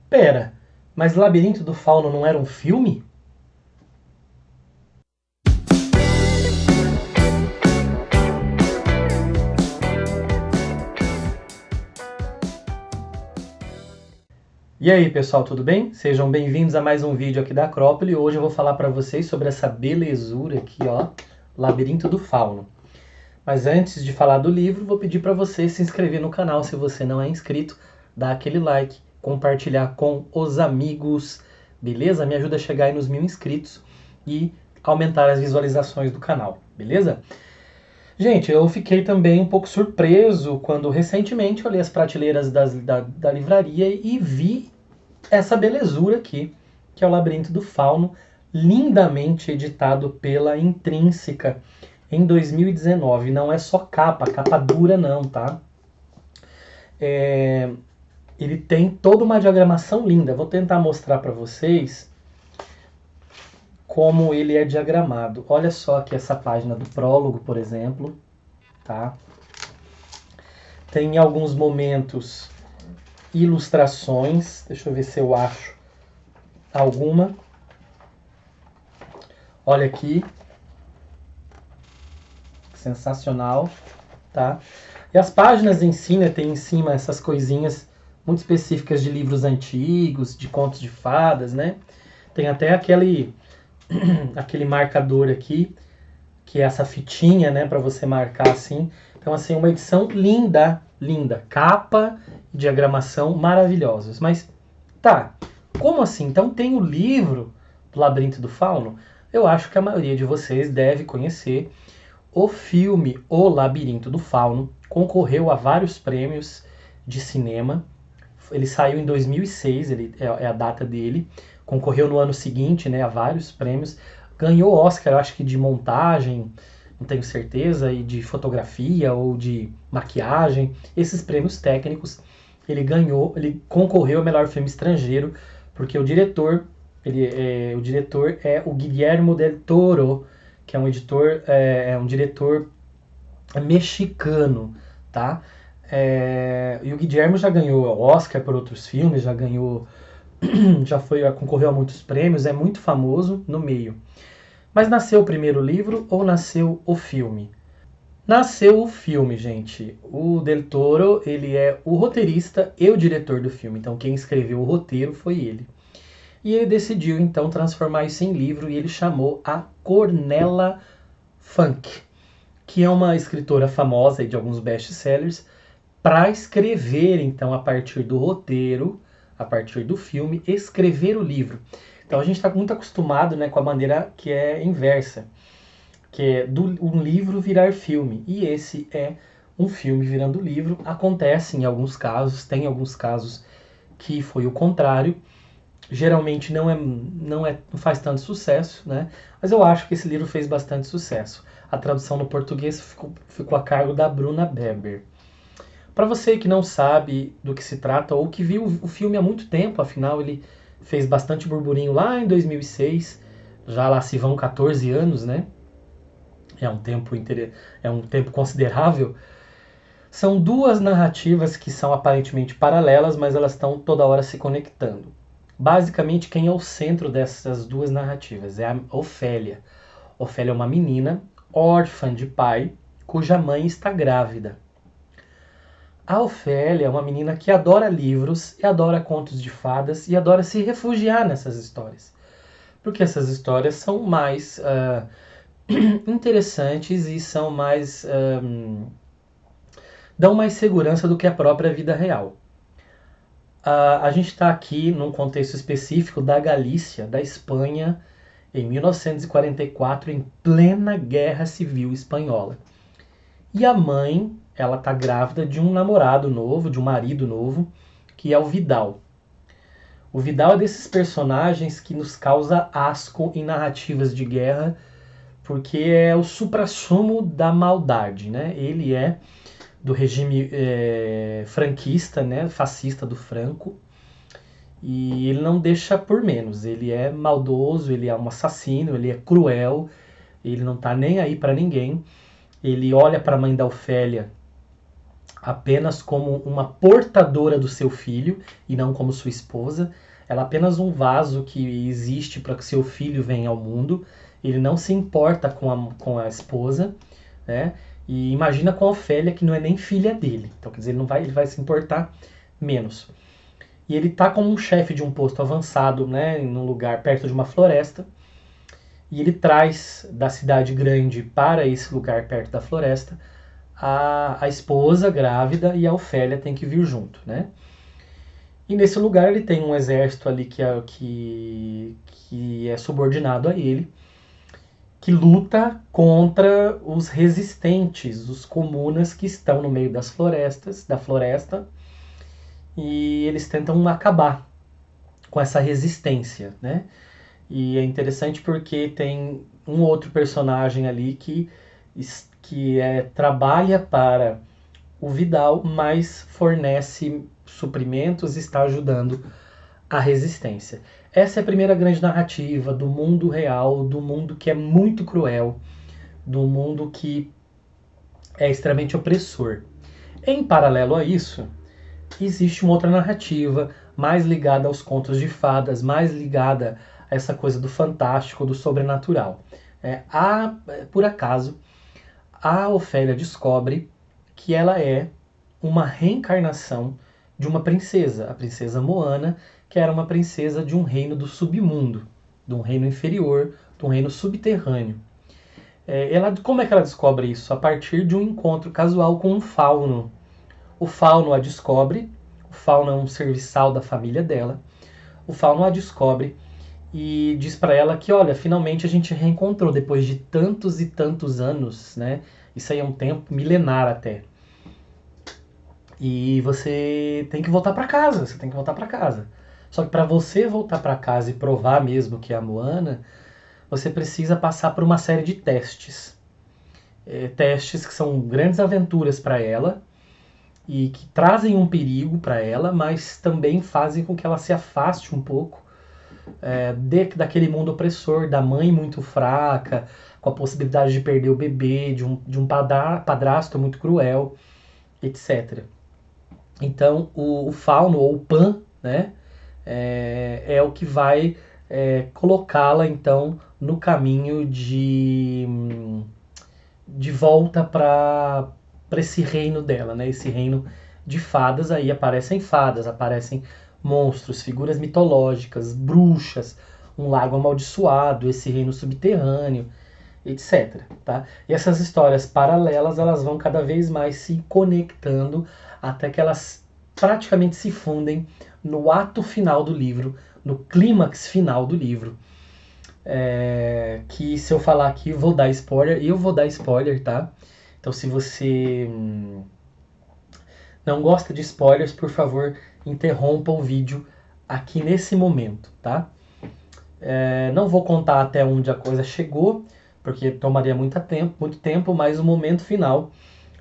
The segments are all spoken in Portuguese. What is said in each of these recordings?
Pera, mas Labirinto do Fauno não era um filme? E aí, pessoal, tudo bem? Sejam bem-vindos a mais um vídeo aqui da Acrópole. Hoje eu vou falar para vocês sobre essa belezura aqui, ó, Labirinto do Fauno. Mas antes de falar do livro, vou pedir para você se inscrever no canal se você não é inscrito, dar aquele like, compartilhar com os amigos, beleza? Me ajuda a chegar aí nos 1000 inscritos e aumentar as visualizações do canal, beleza? Gente, eu fiquei também um pouco surpreso quando recentemente eu olhei as prateleiras da livraria e vi essa belezura aqui, que é o Labirinto do Fauno, lindamente editado pela Intrínseca em 2019. Não é só capa dura não, tá? Ele tem toda uma diagramação linda. Vou tentar mostrar para vocês como ele é diagramado. Olha só aqui essa página do prólogo, por exemplo, tá? Tem em alguns momentos ilustrações. Deixa eu ver se eu acho alguma. Olha aqui. Sensacional, tá? E as páginas em si, né, tem em cima essas coisinhas muito específicas de livros antigos, de contos de fadas, né? Tem até aquele marcador aqui, que é essa fitinha, né, para você marcar assim. Então, assim, uma edição linda, linda. Capa e diagramação maravilhosos. Mas, tá, como assim? Então tem o livro do Labirinto do Fauno? Eu acho que a maioria de vocês deve conhecer. O filme O Labirinto do Fauno concorreu a vários prêmios de cinema. Ele saiu em 2006, é a data dele. Concorreu no ano seguinte, né, a vários prêmios. Ganhou Oscar, eu acho que de montagem, não tenho certeza, e de fotografia ou de maquiagem. Esses prêmios técnicos ele ganhou, ele concorreu ao melhor filme estrangeiro, porque o diretor é o Guillermo del Toro, que é um diretor mexicano, tá? E o Guillermo já ganhou Oscar por outros filmes, concorreu a muitos prêmios, é muito famoso no meio. Mas nasceu o primeiro livro ou nasceu o filme? Nasceu o filme, gente. O Del Toro, ele é o roteirista e o diretor do filme, então quem escreveu o roteiro foi ele. E ele decidiu então transformar isso em livro e ele chamou a Cornella Funk, que é uma escritora famosa de alguns best-sellers, para escrever então a partir do roteiro, a partir do filme, escrever o livro. Então a gente está muito acostumado, né, com a maneira que é inversa, que é um livro virar filme. E esse é um filme virando livro. Acontece em alguns casos, tem alguns casos que foi o contrário. Geralmente não faz tanto sucesso, né? Mas eu acho que esse livro fez bastante sucesso. A tradução no português ficou a cargo da Bruna Beber. Para você que não sabe do que se trata ou que viu o filme há muito tempo, afinal ele fez bastante burburinho lá em 2006, já lá se vão 14 anos, né? É um tempo considerável. São duas narrativas que são aparentemente paralelas, mas elas estão toda hora se conectando. Basicamente, quem é o centro dessas duas narrativas é a Ofélia. Ofélia é uma menina órfã de pai, cuja mãe está grávida. A Ofélia é uma menina que adora livros e adora contos de fadas e adora se refugiar nessas histórias. Porque essas histórias são mais interessantes e são mais dão mais segurança do que a própria vida real. A gente está aqui num contexto específico da Galícia, da Espanha, em 1944, em plena Guerra Civil Espanhola. E a mãe, ela está grávida de um namorado novo, de um marido novo, que é o Vidal. O Vidal é desses personagens que nos causa asco em narrativas de guerra, porque é o suprassumo da maldade, né? Ele é do regime franquista, né, fascista do Franco, e ele não deixa por menos. Ele é maldoso, ele é um assassino, ele é cruel, ele não tá nem aí para ninguém. Ele olha para a mãe da Ofélia, apenas como uma portadora do seu filho e não como sua esposa. Ela é apenas um vaso que existe para que seu filho venha ao mundo. Ele não se importa com a esposa, né? E imagina com a Ofélia, que não é nem filha dele. Então, quer dizer, ele vai se importar menos. E ele está como um chefe de um posto avançado, né, num lugar perto de uma floresta. E ele traz da cidade grande para esse lugar perto da floresta a esposa grávida, e a Ofélia tem que vir junto, né? E nesse lugar ele tem um exército ali que é subordinado a ele, que luta contra os resistentes, os comunas que estão no meio da floresta, e eles tentam acabar com essa resistência, né? E é interessante porque tem um outro personagem ali que trabalha para o Vidal, mas fornece suprimentos e está ajudando a resistência. Essa é a primeira grande narrativa do mundo real, do mundo que é muito cruel, do mundo que é extremamente opressor. Em paralelo a isso, existe uma outra narrativa mais ligada aos contos de fadas, mais ligada a essa coisa do fantástico, do sobrenatural. Por acaso, a Ofélia descobre que ela é uma reencarnação de uma princesa, a princesa Moana, que era uma princesa de um reino do submundo, de um reino inferior, de um reino subterrâneo. Como é que ela descobre isso? A partir de um encontro casual com um fauno. O fauno a descobre, o fauno é um serviçal da família dela, o fauno a descobre e diz para ela que, olha, finalmente a gente reencontrou depois de tantos e tantos anos, né? Isso aí é um tempo milenar até. E você tem que voltar para casa, você tem que voltar para casa. Só que para você voltar para casa e provar mesmo que é a Moana, você precisa passar por uma série de testes. Testes que são grandes aventuras para ela e que trazem um perigo para ela, mas também fazem com que ela se afaste um pouco daquele mundo opressor, da mãe muito fraca, com a possibilidade de perder o bebê, de um padrasto muito cruel, etc. Então, o fauno, ou o Pan, né, é o que vai colocá-la, então, no caminho de volta para esse reino dela, né, esse reino de fadas. Aí aparecem fadas, aparecem monstros, figuras mitológicas, bruxas, um lago amaldiçoado, esse reino subterrâneo, etc. Tá? E essas histórias paralelas, elas vão cada vez mais se conectando até que elas praticamente se fundem no ato final do livro, no clímax final do livro. Que se eu falar aqui eu vou dar spoiler, tá? Então se você não gosta de spoilers, por favor, interrompa o vídeo aqui nesse momento, tá? Não vou contar até onde a coisa chegou, porque tomaria muito tempo, mas o momento final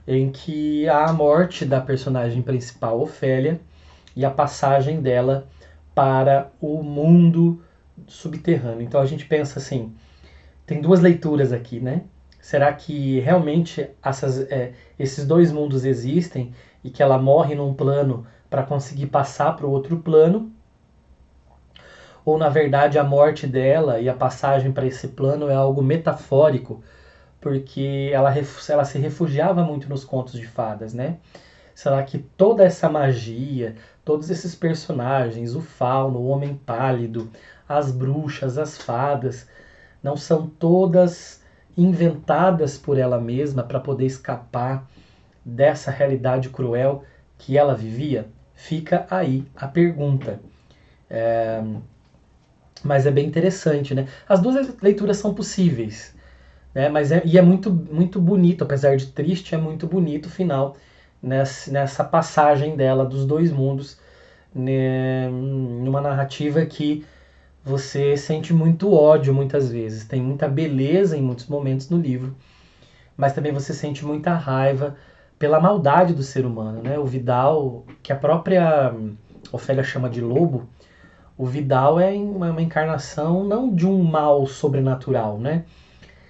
em que há a morte da personagem principal, Ofélia, e a passagem dela para o mundo subterrâneo. Então a gente pensa assim, tem duas leituras aqui, né? Será que realmente esses dois mundos existem e que ela morre num plano para conseguir passar para o outro plano? Ou na verdade a morte dela e a passagem para esse plano é algo metafórico, porque ela se refugiava muito nos contos de fadas, né? Será que toda essa magia, todos esses personagens, o fauno, o homem pálido, as bruxas, as fadas, não são todas inventadas por ela mesma para poder escapar dessa realidade cruel que ela vivia? Fica aí a pergunta. Mas é bem interessante, né? As duas leituras são possíveis, né? Mas é muito, muito bonito, apesar de triste, é muito bonito o final nessa passagem dela dos dois mundos, né? Numa narrativa que você sente muito ódio muitas vezes, tem muita beleza em muitos momentos no livro, mas também você sente muita raiva pela maldade do ser humano, né? O Vidal, que a própria Ofélia chama de lobo, o Vidal é uma encarnação não de um mal sobrenatural, né?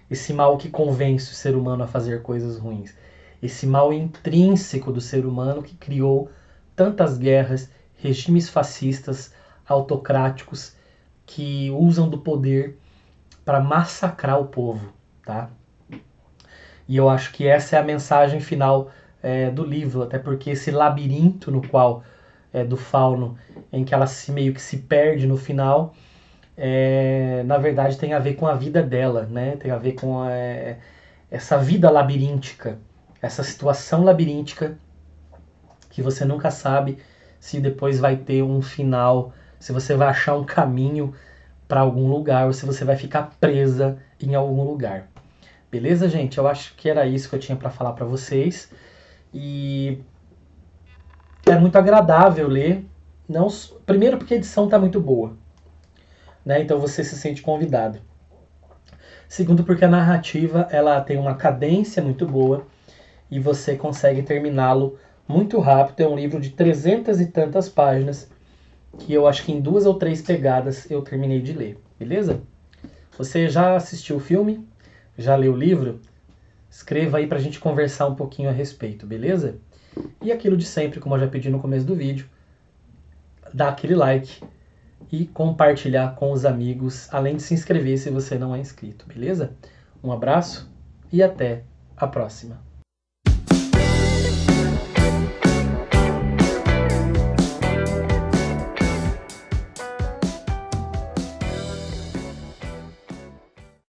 Esse mal que convence o ser humano a fazer coisas ruins. esse mal intrínseco do ser humano que criou tantas guerras, regimes fascistas, autocráticos, que usam do poder para massacrar o povo, tá? E eu acho que essa é a mensagem final do livro, até porque esse labirinto no qual do Fauno, em que ela meio que se perde no final, na verdade tem a ver com a vida dela, né? Tem a ver com essa vida labiríntica, essa situação labiríntica que você nunca sabe se depois vai ter um final, se você vai achar um caminho para algum lugar ou se você vai ficar presa em algum lugar. Beleza, gente? Eu acho que era isso que eu tinha para falar para vocês. E é muito agradável ler. Não, primeiro porque a edição está muito boa, né? Então você se sente convidado. Segundo porque a narrativa ela tem uma cadência muito boa e você consegue terminá-lo muito rápido. É um livro de 300 e tantas páginas que eu acho que em 2 ou 3 pegadas eu terminei de ler. Beleza? Você já assistiu o filme? Já leu o livro? Escreva aí pra gente conversar um pouquinho a respeito, beleza? E aquilo de sempre, como eu já pedi no começo do vídeo, dá aquele like e compartilhar com os amigos, além de se inscrever se você não é inscrito, beleza? Um abraço e até a próxima.